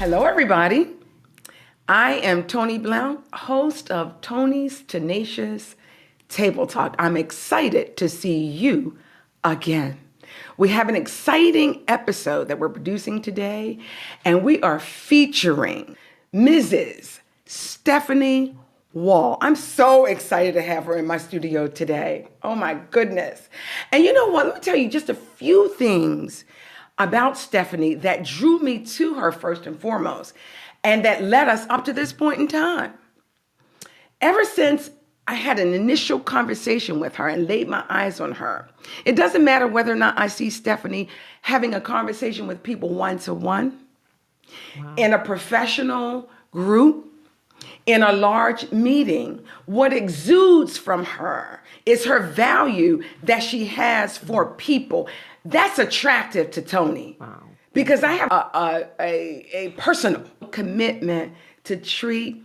Hello, everybody. I am Toni Blount, host of Toni's Tenacious Table Talk. I'm excited to see you again. We have an exciting episode that we're producing today, and we are featuring Mrs. Stephanie Wall. I'm so excited to have her in my studio today. Oh my goodness. And you know what? Let me tell you just a few things about Stephanie that drew me to her first and foremost, and that led us up to this point in time. Ever since I had an initial conversation with her and laid my eyes on her, it doesn't matter whether or not I see Stephanie having a conversation with people one-to-one, in a professional group, in a large meeting. What exudes from her is her value that she has for people. That's attractive to Toni. Wow. Because I have a personal commitment to treat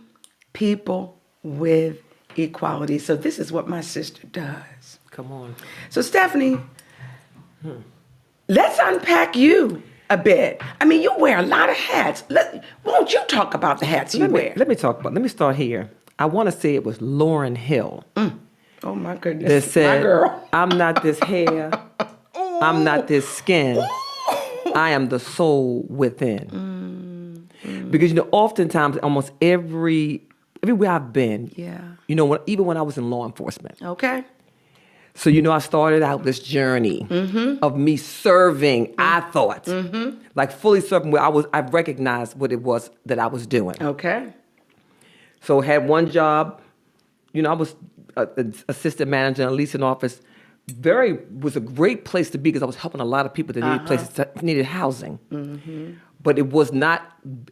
people with equality. So this is what my sister does. Come on. So Stephanie, let's unpack you a bit. I mean, you wear a lot of hats. Won't you talk about the hats you wear? Let me start here. I want to say it was Lauryn Hill. Oh my goodness. That said, my girl. I'm not this hair. I'm not this skin. I am the soul within. Because, oftentimes, almost everywhere I've been, even when I was in law enforcement. Okay. So, I started out this journey of me serving, I thought, like fully serving where I recognized what it was that I was doing. Okay. So I had one job, I was an assistant manager in a leasing office. Was a great place to be because I was helping a lot of people that needed places that needed housing. But it was not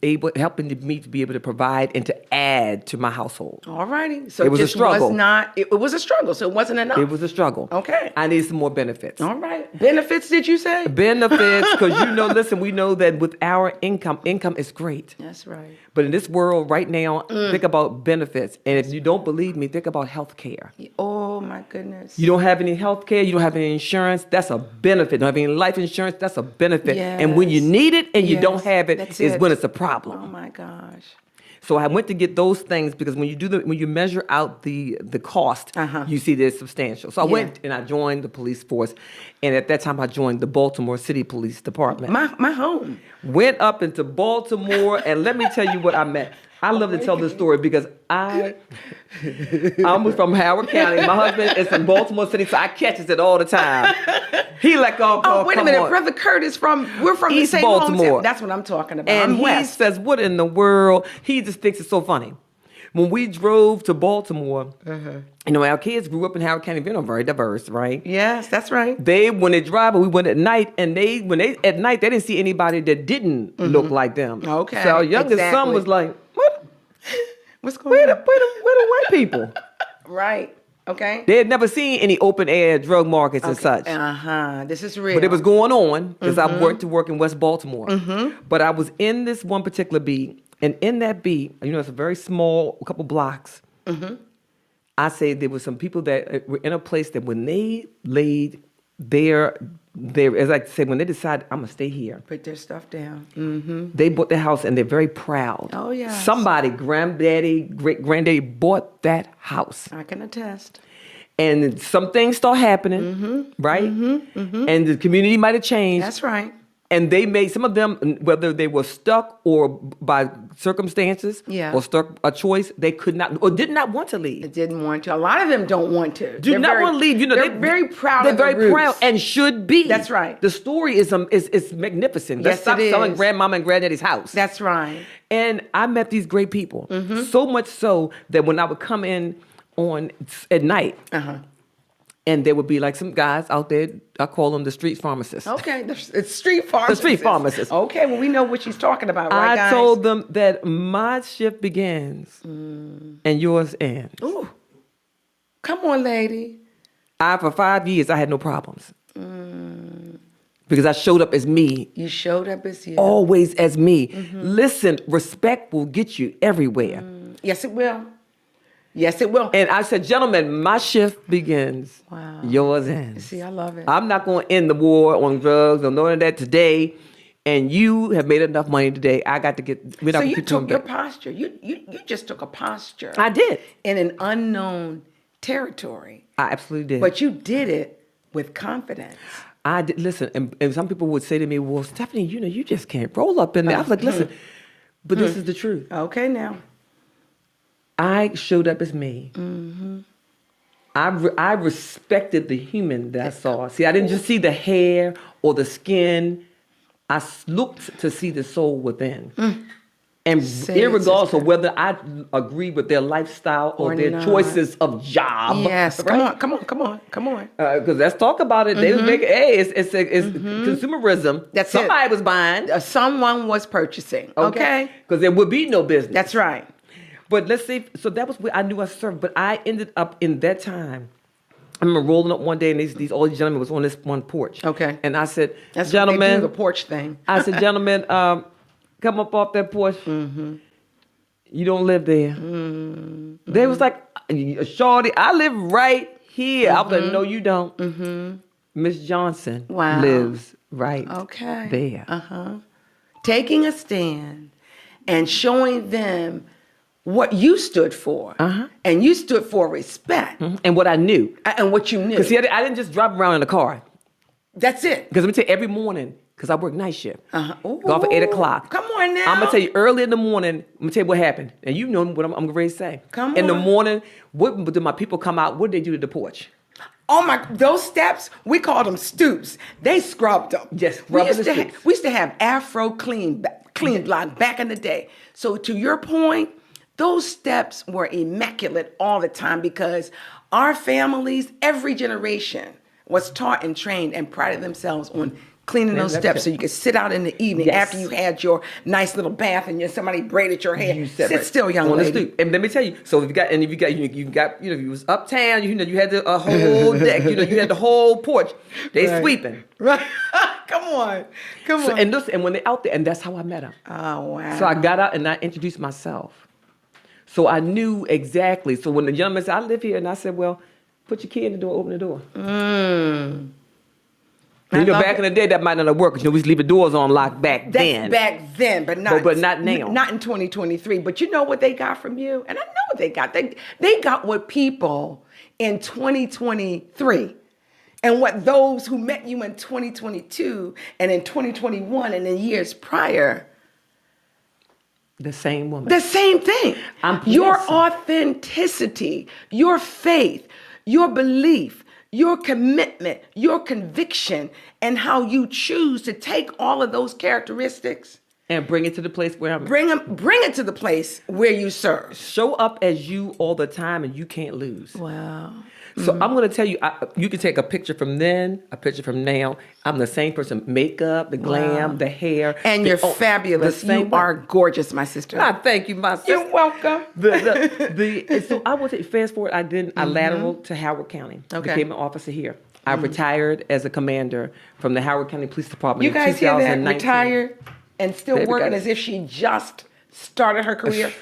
helping me to be able to provide and to add to my household. All righty. So it was a struggle. It was a struggle, so it wasn't enough. It was a struggle. Okay. I needed some more benefits. All right. Benefits, did you say? Benefits, because listen, we know that with our income is great. That's right. But in this world right now, think about benefits. And if you don't believe me, think about health care. Oh, my goodness. You don't have any health care, you don't have any insurance, that's a benefit. You don't have any life insurance, that's a benefit. Yes. And when you need it and you don't have it, is when it's a problem. Oh my gosh. So I went to get those things because when you measure out the cost, you see that it's substantial. So I went and I joined the police force, and at that time I joined the Baltimore City Police Department. My home. Went up into Baltimore, and let me tell you what I met. I love to tell this story because I'm from Howard County. My husband is from Baltimore City, so I catches it all the time. He like, oh, wait a minute, Brother Curtis we're from East the same Baltimore. hometown. That's what I'm talking about. And I'm he West. says, what in the world? He just thinks it's so funny. When we drove to Baltimore, our kids grew up in Howard County, very diverse, right? Yes, that's right. When they drive, we went at night, and at night, they didn't see anybody that didn't look like them. Okay. So our youngest son was like, what? What's going on? Where the white people? Right. Okay. They had never seen any open air drug markets and such. This is real. But it was going on because I work in West Baltimore. But I was in this one particular beat, and in that beat, it's a very small, a couple blocks. I say there were some people that were in a place that when they laid their as I say, when they decided, I'm going to stay here. Put their stuff down. They bought their house, and they're very proud. Oh, yeah. Somebody, great-granddaddy bought that house. I can attest. And some things start happening, right? And the community might have changed. That's right. And they made, some of them, whether they were stuck or by circumstances or stuck a choice, they could not or did not want to leave. They didn't want to. A lot of them don't want to. Do not want to leave. They're very proud they're of their very roots. proud and should be. That's right. The story is magnificent. Yes, Let's stop it selling is. grandmama and granddaddy's house. That's right. And I met these great people. So much so that when I would come in at night, and there would be like some guys out there, I call them the street pharmacists. Okay, it's street pharmacists. The street pharmacists. Okay, well, we know what she's talking about, right, guys? I told them that my shift begins and yours ends. Ooh, come on, lady. For 5 years, I had no problems. Because I showed up as me. You showed up as you. Always as me. Listen, respect will get you everywhere. Yes, it will. Yes, it will. And I said, gentlemen, my shift begins. Wow. Yours ends. See, I love it. I'm not going to end the war on drugs or none of that today. and you have made enough money today. I got to get. We're not So gonna you keep doing took your that. posture. You just took a posture. I did. In an unknown territory. I absolutely did. But you did it with confidence. I did listen, and some people would say to me, "Well, Stephanie, you just can't roll up in there." I was like, "Listen, but this is the truth. Okay, now. I showed up as me. I respected the human that I saw. See, I didn't just see the hair or the skin. I looked to see the soul within. And Say it, irregardless sister. of whether I agree with their lifestyle or Or their not. choices of job. Yes, right? come on. Because let's talk about it. They was making, hey, it's consumerism. That's Somebody it. was buying. Someone was purchasing. Okay? Because there would be no business. That's right. But let's see. So that was where I knew I served. But I ended up in that time. I remember rolling up one day and these all these gentlemen was on this one porch. Okay. And I said, That's gentlemen, what they do, the porch thing. I said, gentlemen, come up off that porch. You don't live there. They was like, shorty, I live right here. I was like, no, you don't. Miss Johnson Wow. lives right Okay. there. Taking a stand and showing them what you stood for. And you stood for respect. And what I knew. And what you knew. Because see, I didn't just drive around in a car. That's it. Because let me tell you, every morning, because I work night shift, Ooh, go off at 8 o'clock. Come on now. I'm going to tell you, early in the morning, I'm going to tell you what happened. And you know what I'm ready to say. Come In the on. morning, what did my people come out? What did they do to the porch? Oh my, those steps, we called them stoops. They scrubbed them. Yes, we rubbing used, the to stoops. we used to have Afro clean block back in the day. So to your point, those steps were immaculate all the time because our families, every generation was taught and trained and prided themselves on cleaning those that's steps it. so you could sit out in the evening Yes. after you had your nice little bath and somebody braided your hair. You Sit said right. still, young on the lady. stoop. And let me tell you, so if you got, if you was uptown, you had the whole deck, you had the whole porch. They Right. sweeping. Right. Come on. So, and when they out there, and that's how I met them. Oh, wow. So I got out and I introduced myself. So I knew exactly. So when the young man said, I live here, and I said, well, put your key in the door, open the door. And, back in the day, that might not have worked because we used to leave the doors on locked back then. Back then, but not But not now. Not in 2023. But you know what they got from you? And I know what they got. They got what people in 2023 and what those who met you in 2022 and in 2021 and in years prior. The same woman. The same thing. Your Yes. authenticity, your faith, your belief, your commitment, your conviction, and how you choose to take all of those characteristics, And bring it to the place where I'm. bring it to the place where you serve. Show up as you all the time, and you can't lose. Wow. So I'm going to tell you, you can take a picture from then, a picture from now. I'm the same person. Makeup, the glam, Wow. the hair. And you're fabulous. the same You way. are gorgeous, my sister. Ah, thank you, my sister. You're welcome. So I will say, fast forward, I lateral to Howard County. Okay. Became an officer here. I retired as a commander from the Howard County Police Department You in guys hear that? 2019. Retired and still Baby, working guys. as if she just started her career.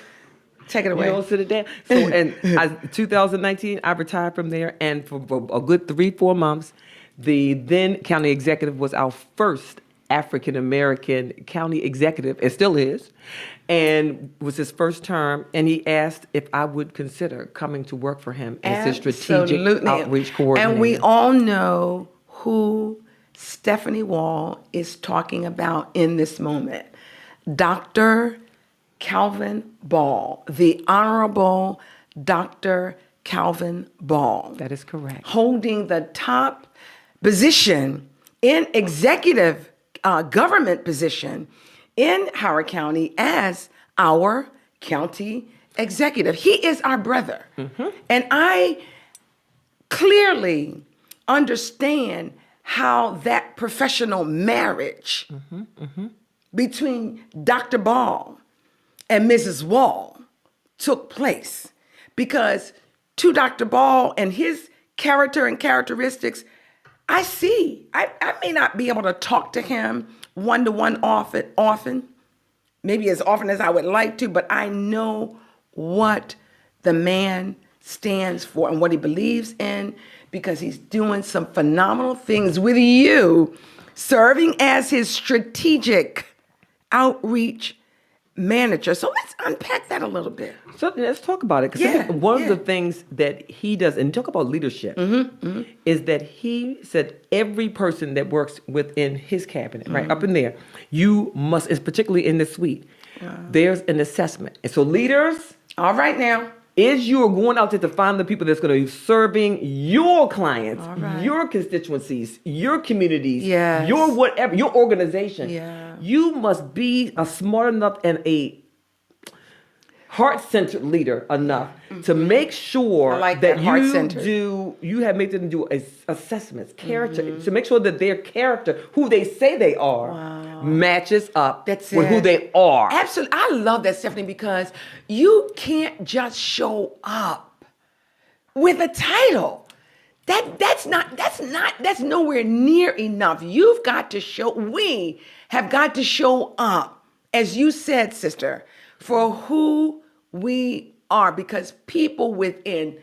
Take it You away. don't sit it down. So in 2019, I retired from there, and for a good 3-4 months, the then county executive was our first African American county executive, and still is, and was his first term. And he asked if I would consider coming to work for him as his strategic Absolutely. outreach coordinator. And we all know who Stephanie Wall is talking about in this moment. Dr. Calvin Ball, the Honorable Dr. Calvin Ball. That is correct. Holding the top position in executive government position in Howard County as our county executive. He is our brother. And I clearly understand how that professional marriage between Dr. Ball and Mrs. Wall took place, because to Dr. Ball and his character and characteristics, I may not be able to talk to him one-to-one often, maybe as often as I would like to, but I know what the man stands for and what he believes in, because he's doing some phenomenal things with you serving as his strategic outreach manager. So let's unpack that a little bit. So let's talk about it. Because one of the things that he does, and talk about leadership, is that he said every person that works within his cabinet, right up in there, you must, is particularly in the suite, there's an assessment. And so leaders, All right now. is you are going out there to find the people that's going to be serving your clients, right. your constituencies, your communities, Yes. your whatever, your organization. Yeah. You must be a smart enough and a heart-centered leader enough to make sure I like that that, you heart-centered. you have made them do assessments, character, to make sure that their character, who they say they are, matches up That's with who it. they are. Absolutely. I love that, Stephanie, because you can't just show up with a title. That's nowhere near enough. We have got to show up, as you said, sister, for who we are, because people within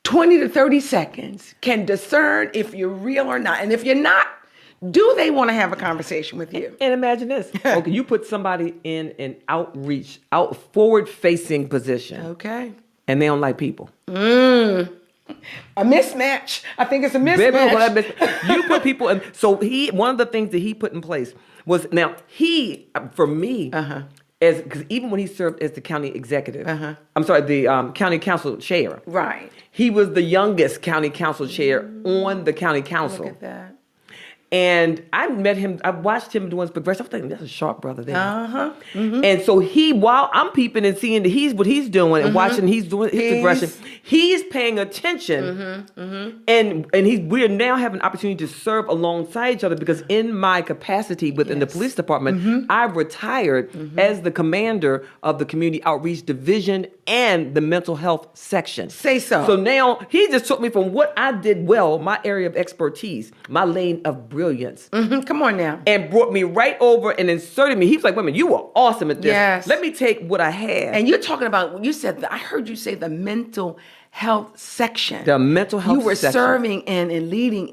20 to 30 seconds can discern if you're real or not. And if you're not, do they want to have a conversation with you? And imagine this. Okay, you put somebody in an forward-facing position, Okay. and they don't like people. A mismatch. I think it's a mismatch. You put people in. So one of the things that he put in place was, now for me, because even when he served as the county executive, I'm sorry, the county council chair. Right. He was the youngest county council chair on the county council. Look at that. And I met him, I watched him doing his progression. I was thinking, that's a sharp brother there. And so while I'm peeping and seeing what he's doing and watching he's doing his progression, he's paying attention. And we're now having an opportunity to serve alongside each other, because in my capacity within the police department, I retired as the commander of the community outreach division and the mental health section. Say so. So now he just took me from what I did well, my area of expertise, my lane of brilliance, Come on now. and brought me right over and inserted me. He was like, wait a minute, you were awesome at this. Yes. Let me take what I had. And you're talking about, I heard you say the mental health section. The mental health You were section. serving in and leading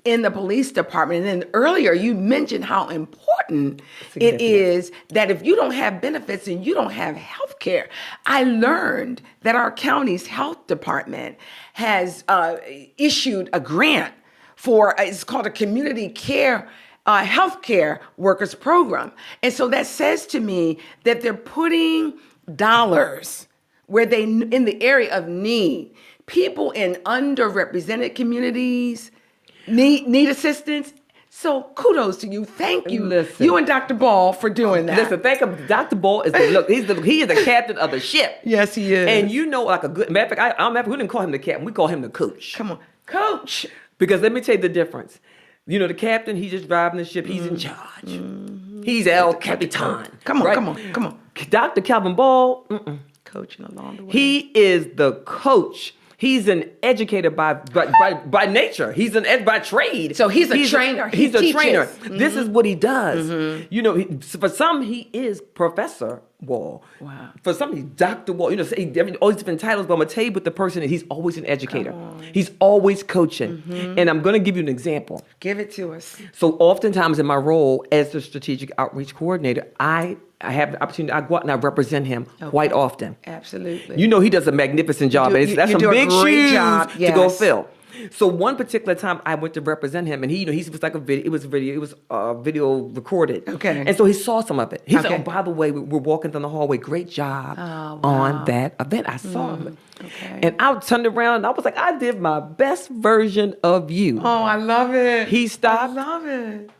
in the police department. And then earlier you mentioned how important it is that if you don't have benefits and you don't have health care. I learned that our county's health department has issued a grant for, it's called a community care healthcare workers program. And so that says to me that they're putting dollars where they, in the area of need, people in underrepresented communities need assistance. So kudos to you. Thank you. Listen. You and Dr. Ball for doing that. Listen, think of Dr. Ball he is the captain of the ship. Yes, he is. And you know, like a good matter of fact, we didn't call him the captain, we call him the coach. Come on, coach. Because let me tell you the difference. You know, the captain, he's just driving the ship. He's in charge. He's El Capitan. Come on, right? come on. Dr. Calvin Ball, Coaching along the way. he is the coach. He's an educator by nature. He's by trade. So he's a trainer. He He's a teaches. trainer. This is what he does. You know, for some, he is Professor Wall. Wow. For some, he's Dr. Wall. You know, all these different titles. But I'm gonna tell you, what the person is, he's always an educator. He's always coaching. And I'm gonna give you an example. Give it to us. So oftentimes in my role as the strategic outreach coordinator, I have the opportunity, I go out and I represent him quite often. Absolutely. You know, he does a magnificent job. do- and that's you some do a big great shoes job, to go yes. fill. So one particular time I went to represent him, and he was like a video. It was video recorded. Okay. And so he saw some of it. He said, Okay. "Oh, by the way, we're walking down the hallway. Great job on that event." I saw him. Okay. And I turned around and I was like, "I did my best version of you." Oh, I love it. He stopped. I love it.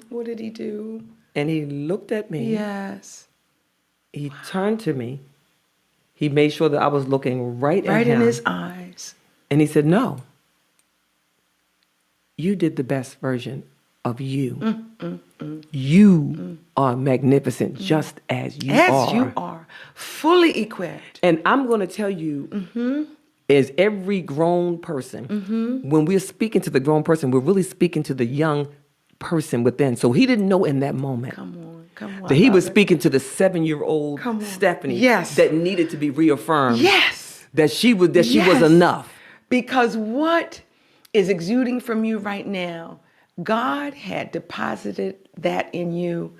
What did he do? And he looked at me. Yes. He turned to me. He made sure that I was looking right at him. Right in his eyes. And he said, "No, you did the best version of you. You are magnificent just as you are." As you are. Fully equipped. And I'm going to tell you, as every grown person, when we're speaking to the grown person, we're really speaking to the young person within. So he didn't know in that moment Come on. that he I was love it. speaking to the 7-year-old Come on. Stephanie Yes. that needed to be reaffirmed. Yes. That she was Yes. enough. Because what is exuding from you right now, God had deposited that in you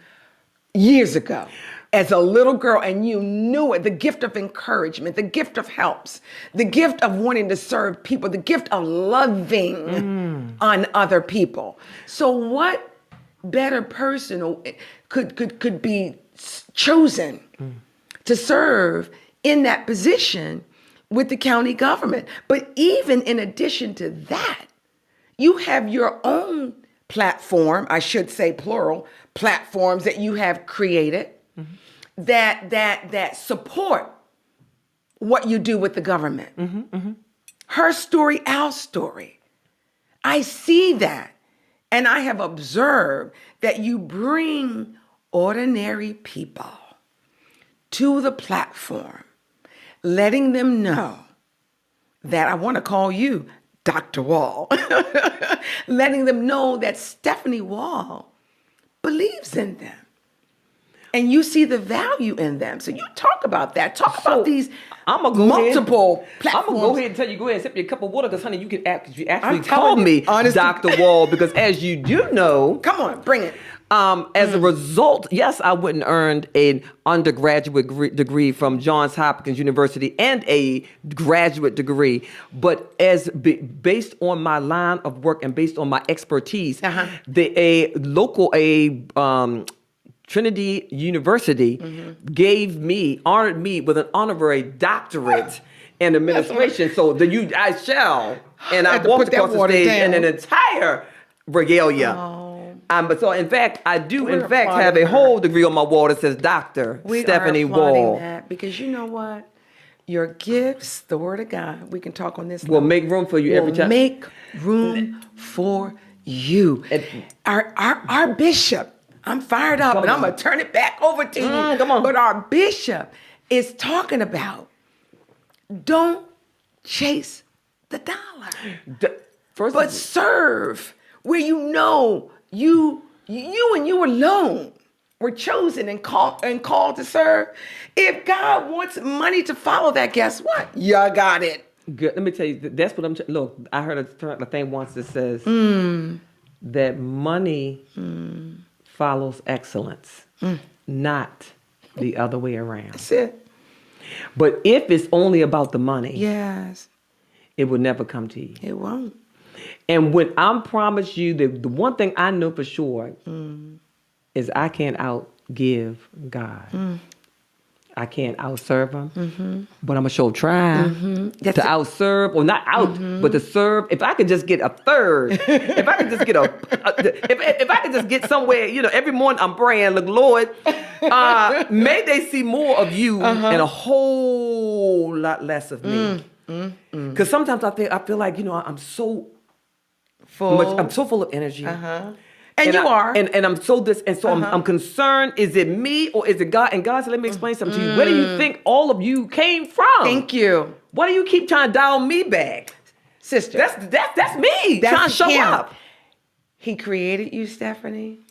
years ago as a little girl, and you knew it. The gift of encouragement, the gift of helps, the gift of wanting to serve people, the gift of loving on other people. So what better person could be chosen to serve in that position with the county government? But even in addition to that, you have your own platform, I should say plural, platforms that you have created that support what you do with the government. Her story, our story. I see that, and I have observed that you bring ordinary people to the platform, letting them know that I want to call you Dr. Wall, letting them know that Stephanie Wall believes in them. And you see the value in them. So you talk about that. Talk about these multiple platforms. I'm going to go ahead and tell you, go ahead and sip me a cup of water, because, honey, you actually I'm call telling me you, honestly. Dr. Wall, because as you do know, Come on, bring it. as a result, yes, I went and earned an undergraduate degree from Johns Hopkins University and a graduate degree. But based on my line of work and based on my expertise, a local Trinity University honored me with an honorary doctorate in administration. So I shall, and I walked across the stage in an entire regalia. But so in fact, I do have a whole degree on my wall that says Dr. Stephanie Wall. That because you know what? Your gifts, the word of God, we can talk on this. Will make room for you every time. Make room for you. Our bishop, I'm fired up, and I'm going to turn it back over to you. Come on. But our bishop is talking about don't chase the dollar, but serve where you know you and you alone were chosen and called to serve. If God wants money to follow that, guess what? You got it. Good. Let me tell you, that's what I'm. Look, I heard a thing once that says that money follows excellence, not the other way around. That's it. But if it's only about the money, yes, it will never come to you. It won't. And when I promise you that the one thing I know for sure is I can't outgive God. I can't outserve him, but I'm going to show try to outserve, or not out, but to serve. If I could just get a third, if I could just get if I could just get somewhere, every morning I'm praying, look, Lord, may they see more of you and a whole lot less of me. Because sometimes I feel like, I'm so full. I'm so full of energy. And you are. And I'm so I'm concerned. Is it me or is it God? And God said, let me explain something to you. Where do you think all of you came from? Thank you. Why do you keep trying to dial me back? Sister. That's me trying to show up. He created you, Stephanie,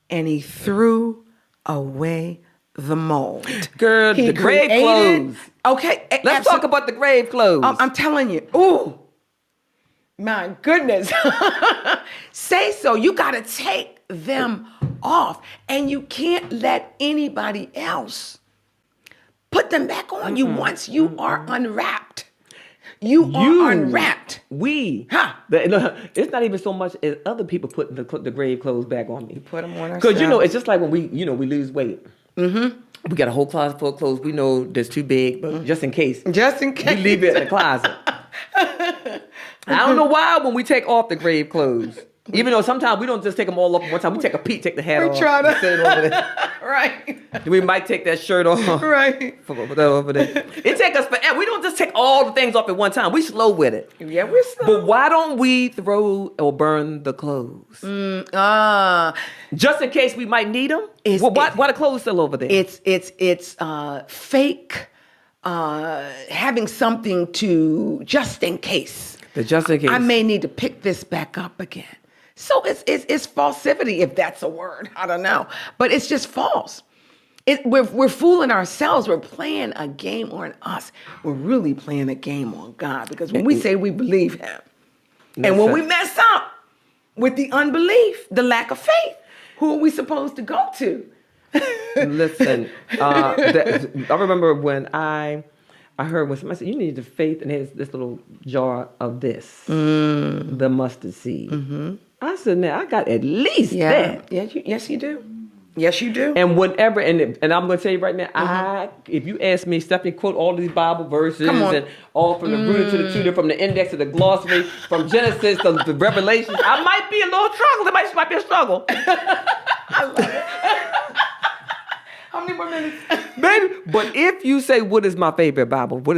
and he threw away the mold. Girl, the grave clothes. Okay. Let's talk about the grave clothes. I'm telling you. Ooh. My goodness. Say so. You got to take them off. And you can't let anybody else put them back on you once you are unwrapped. You are unwrapped. It's not even so much as other people putting the grave clothes back on me. You put them on ourselves. Because, it's just like when we lose weight. We got a whole closet full of clothes we know that's too big, but just in case. We leave it in the closet. I don't know why when we take off the grave clothes, even though sometimes we don't just take them all off at one time. We take a peek, take the hat off. We try to. Sit over there. Right. We might take that shirt off. Right. Over there. It take us forever. We don't just take all the things off at one time. We slow with it. Yeah, we're slow. But why don't we throw or burn the clothes? Just in case we might need them? Why the clothes still over there? It's fake having something to just in case. Just in case. I may need to pick this back up again. So it's falsivity, if that's a word. I don't know. But it's just false. We're fooling ourselves. We're playing a game on us. We're really playing a game on God. Because when we say we believe him, and when we mess up, with the unbelief, the lack of faith? Who are we supposed to go to? Listen, I remember when I heard when somebody said, you need the faith, and there's this little jar of this, the mustard seed. I said, now I got at least that. Yes, you do. Yes, you do. And whenever, and I'm going to tell you right now, if you ask me, Stephanie, quote all these Bible verses, and all from the rooter to the tutor, from the index to the glossary, from Genesis to the Revelation, I might be a little struggle. It might be a struggle. I love it. How many more minutes? Baby, but if you say, what is my favorite Bible? What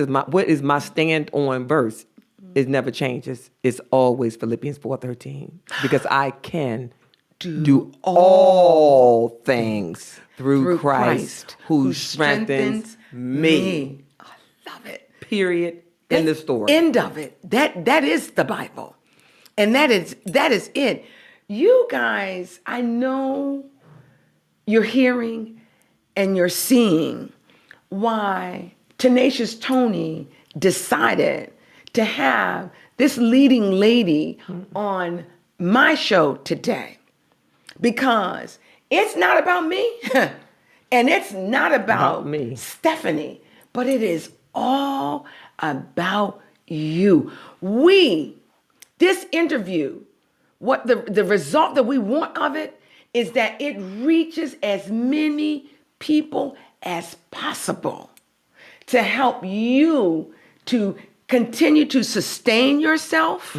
is my stand on verse? It never changes. It's always Philippians 4:13. Because I can do all things through Christ who strengthens me. I love it. Period. In the story. End of it. That is the Bible. And that is it. You guys, I know you're hearing and you're seeing why Tenacious Toni decided to have this leading lady on my show today. Because it's not about me and it's not about me, Stephanie, but it is all about you. This interview, what the result that we want of it is that it reaches as many people as possible to help you to continue to sustain yourself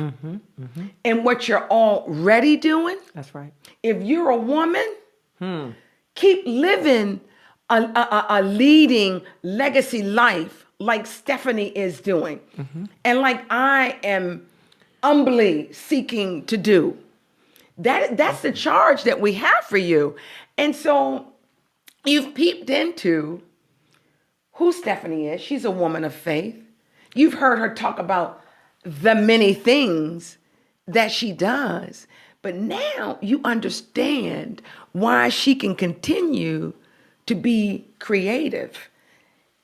in what you're already doing. That's right. If you're a woman, keep living a leading legacy life like Stephanie is doing and like I am humbly seeking to do. That's the charge that we have for you. And so you've peeped into who Stephanie is. She's a woman of faith. You've heard her talk about the many things that she does. But now you understand why she can continue to be creative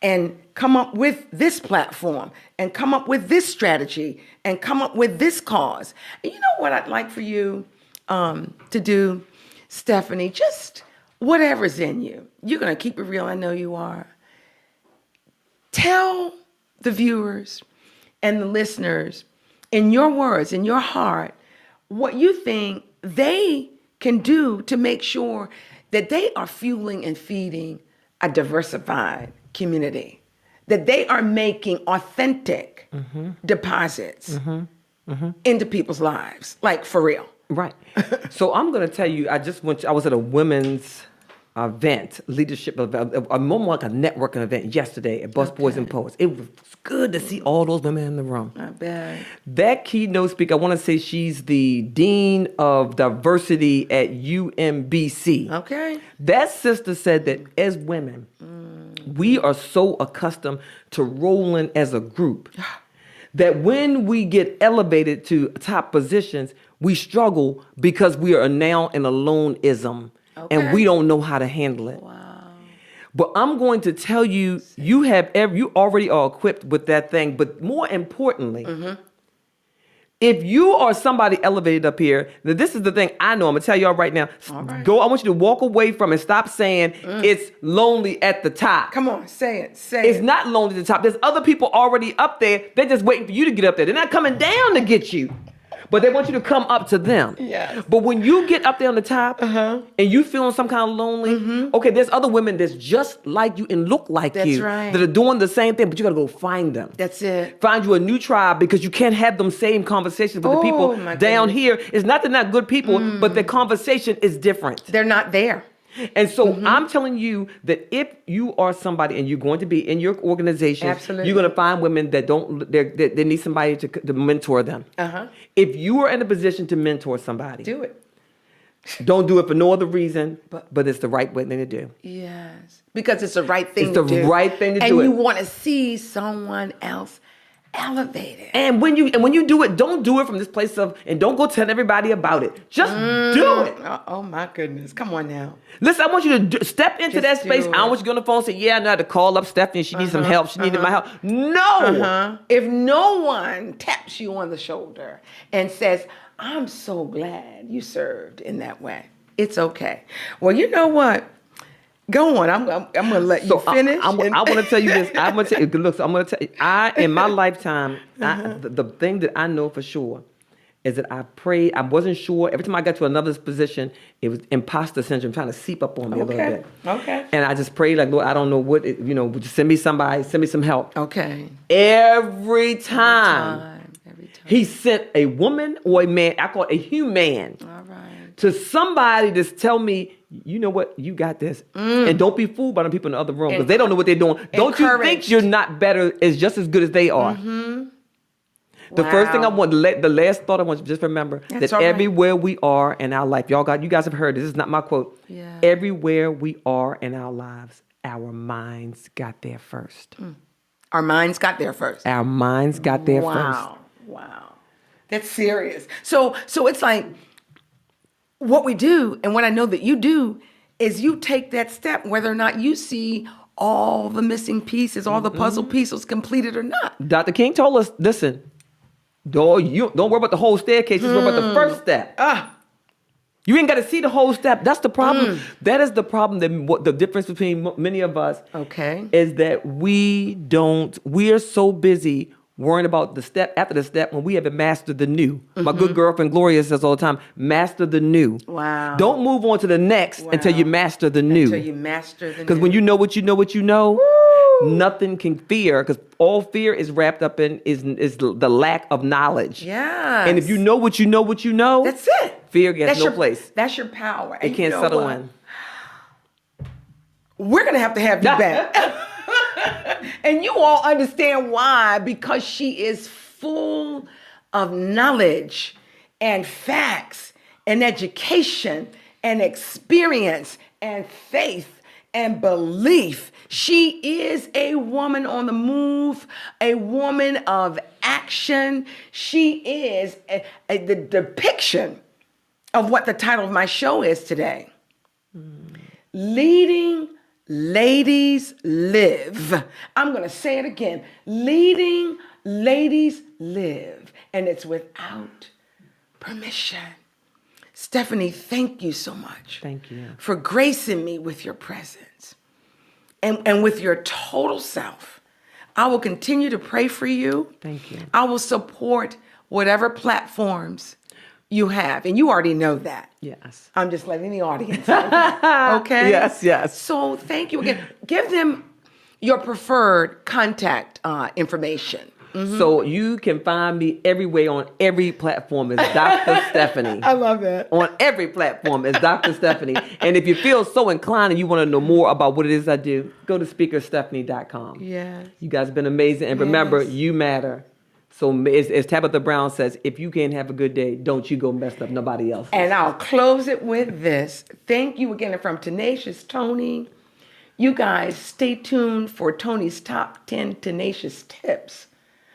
and come up with this platform and come up with this strategy and come up with this cause. And you know what I'd like for you to do, Stephanie? Just whatever's in you. You're going to keep it real. I know you are. Tell the viewers and the listeners in your words, in your heart, what you think they can do to make sure that they are fueling and feeding a diversified community, that they are making authentic deposits into people's lives, like for real. Right. So I'm going to tell you, I was at a women's event, leadership event, more like a networking event yesterday at Busboys and Poets. It was good to see all those women in the room. I bet. That keynote speaker, I want to say she's the Dean of Diversity at UMBC. Okay. That sister said that as women, we are so accustomed to rolling as a group that when we get elevated to top positions, we struggle because we are now in a aloneism. Okay. And we don't know how to handle it. Wow. But I'm going to tell you, you already are equipped with that thing. But more importantly, if you are somebody elevated up here, then this is the thing I know. I'm gonna tell y'all right now. Right. I want you to walk away from and stop saying it's lonely at the top. Come on, say it. It's not lonely at the top. There's other people already up there. They're just waiting for you to get up there. They're not coming down to get you. But they want you to come up to them. Yes. But when you get up there on the top and you feeling some kind of lonely, okay, there's other women that's just like you and look like That's you right. that are doing the same thing, but you got to go find them. That's it. Find you a new tribe because you can't have them same conversations with the people my down goodness. here. It's not they're not good people, but their conversation is different. They're not there. And so I'm telling you that if you are somebody and you're going to be in your organization, Absolutely. you're going to find women that they need somebody to mentor them. If you are in a position to mentor somebody, Do it. don't do it for no other reason, but it's the right thing to do. Yes. Because it's the right thing It's to the do. right thing to and do it. you want to see someone else elevated. And when you do it, don't do it from this place of, and don't go tell everybody about it. Just do it. Oh my goodness. Come on now. Listen, I want you to step into Just that space. do I don't it. want you to go on the phone and say, yeah, I know how to call up Stephanie. She needs some help. She needed my help. No. If no one taps you on the shoulder and says, I'm so glad you served in that way. It's okay. Well, you know what? Go on. I'm going to let you finish. I want to tell you this. I'm going to tell you. Look, so I'm going to tell you. In my lifetime, the thing that I know for sure is that I prayed. I wasn't sure. Every time I got to another position, it was imposter syndrome trying to seep up on me a little bit. Okay. And I just prayed like, Lord, I don't know what, would you send me somebody, send me some help. Okay. Every time. He time. sent a woman or a man, I call it a human, All right. to somebody to tell me, you know what, you got this. And don't be fooled by the people in the other room because they don't know what they're doing. Don't you think you're not better, is just as good as they are. The first thing I want, the last thought I want you to just remember that everywhere we are in our life, you guys have heard this is not my quote. Yeah. Everywhere we are in our lives, our minds got there first. Our minds got there first. Our minds got there first. Wow. That's serious. So it's like what we do, and what I know that you do, is you take that step whether or not you see all the missing pieces, all the puzzle pieces completed or not. Dr. King told us, listen, don't worry about the whole staircase, just worry about the first step. You ain't got to see the whole step. That's the problem. That is the problem. The difference between many of us is that we are so busy worrying about the step after the step when we haven't mastered the new. My good girlfriend Gloria says all the time, master the new. Wow. Don't move on to the next until you master the new. Until you master the new. Because when you know what you know, nothing can fear, because all fear is wrapped up in is the lack of knowledge. Yeah. And if you know what you know, that's it. Fear gets no place. That's your power. It can't settle in. We're going to have you back. And you all understand why, because she is full of knowledge and facts and education and experience and faith and belief. She is a woman on the move, a woman of action. She is the depiction of what the title of my show is today. Leading Ladies Live. I'm going to say it again. Leading Ladies Live. And it's without permission. Stephanie, thank you so much. Thank you. For gracing me with your presence and with your total self. I will continue to pray for you. Thank you. I will support whatever platforms you have. And you already know that. Yes. I'm just letting the audience know that. Okay? Yes. So thank you again. Give them your preferred contact information. So you can find me everywhere on every platform as Dr. Stephanie. I love that. On every platform as Dr. Stephanie. And if you feel so inclined and you want to know more about what it is I do, go to speakerstephanie.com. Yes. You guys have been amazing. And remember, you matter. So as Tabitha Brown says, if you can't have a good day, don't you go mess up nobody else. And I'll close it with this. Thank you again from Tenacious Toni. You guys stay tuned for Toni's top 10 tenacious tips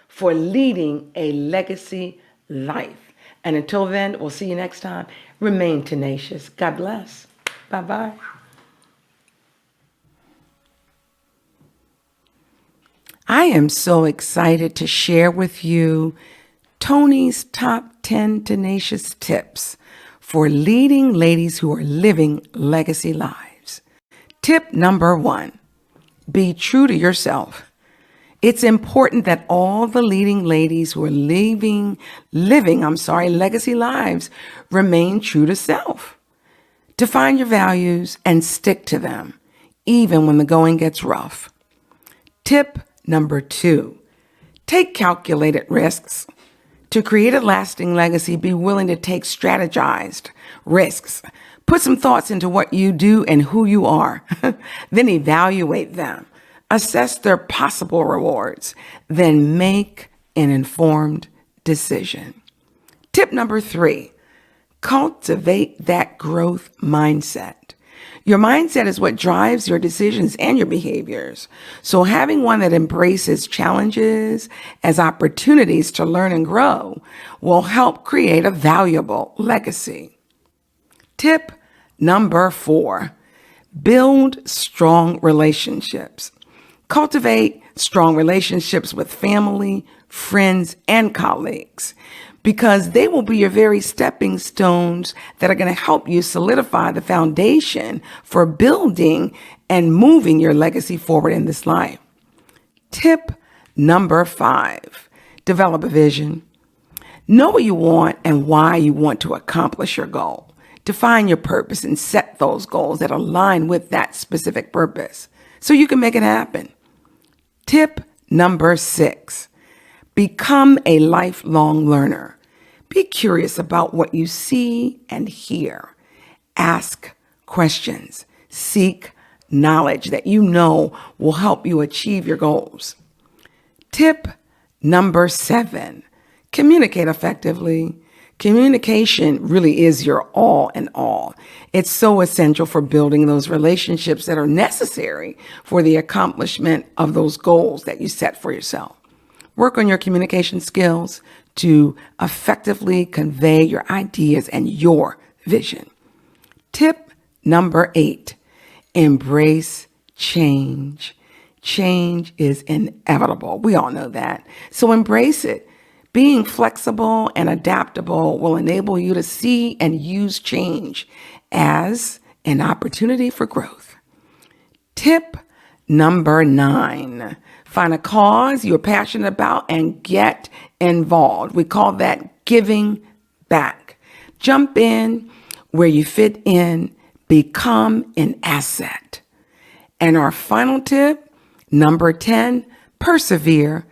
for leading a legacy life. And until then, we'll see you next time. Remain tenacious. God bless. Bye-bye. I am so excited to share with you Toni's top 10 tenacious tips for leading ladies who are living legacy lives. Tip number 1, be true to yourself. It's important that all the leading ladies who are living legacy lives remain true to self. Define your values and stick to them, even when the going gets rough. Tip number 2, take calculated risks. To create a lasting legacy, be willing to take strategized risks. Put some thoughts into what you do and who you are. Then evaluate them. Assess their possible rewards. Then make an informed decision. Tip number 3, cultivate that growth mindset. Your mindset is what drives your decisions and your behaviors. So having one that embraces challenges as opportunities to learn and grow will help create a valuable legacy. Tip number 4, build strong relationships. Cultivate strong relationships with family, friends, and colleagues. because they will be your very stepping stones that are going to help you solidify the foundation for building and moving your legacy forward in this life. Tip number 5, develop a vision. Know what you want and why you want to accomplish your goal. Define your purpose and set those goals that align with that specific purpose so you can make it happen. Tip number 6, become a lifelong learner. Be curious about what you see and hear. Ask questions. Seek knowledge that you know will help you achieve your goals. Tip number 7, communicate effectively. Communication really is your all in all. It's so essential for building those relationships that are necessary for the accomplishment of those goals that you set for yourself. Work on your communication skills to effectively convey your ideas and your vision. Tip number 8, embrace change. Change is inevitable. We all know that. So embrace it. Being flexible and adaptable will enable you to see and use change as an opportunity for growth. Tip number 9, find a cause you're passionate about and get involved. We call that giving back. Jump in where you fit in, become an asset. And our final tip, number 10, persevere.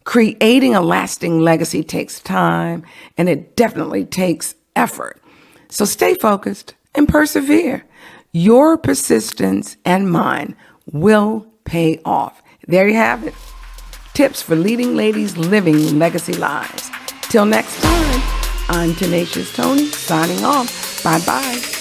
Creating a lasting legacy takes time, and it definitely takes effort. So stay focused and persevere. Your persistence and mine will pay off. There you have it. Tips for leading ladies living legacy lives. Till next time, I'm Tenacious Toni, signing off. Bye-bye.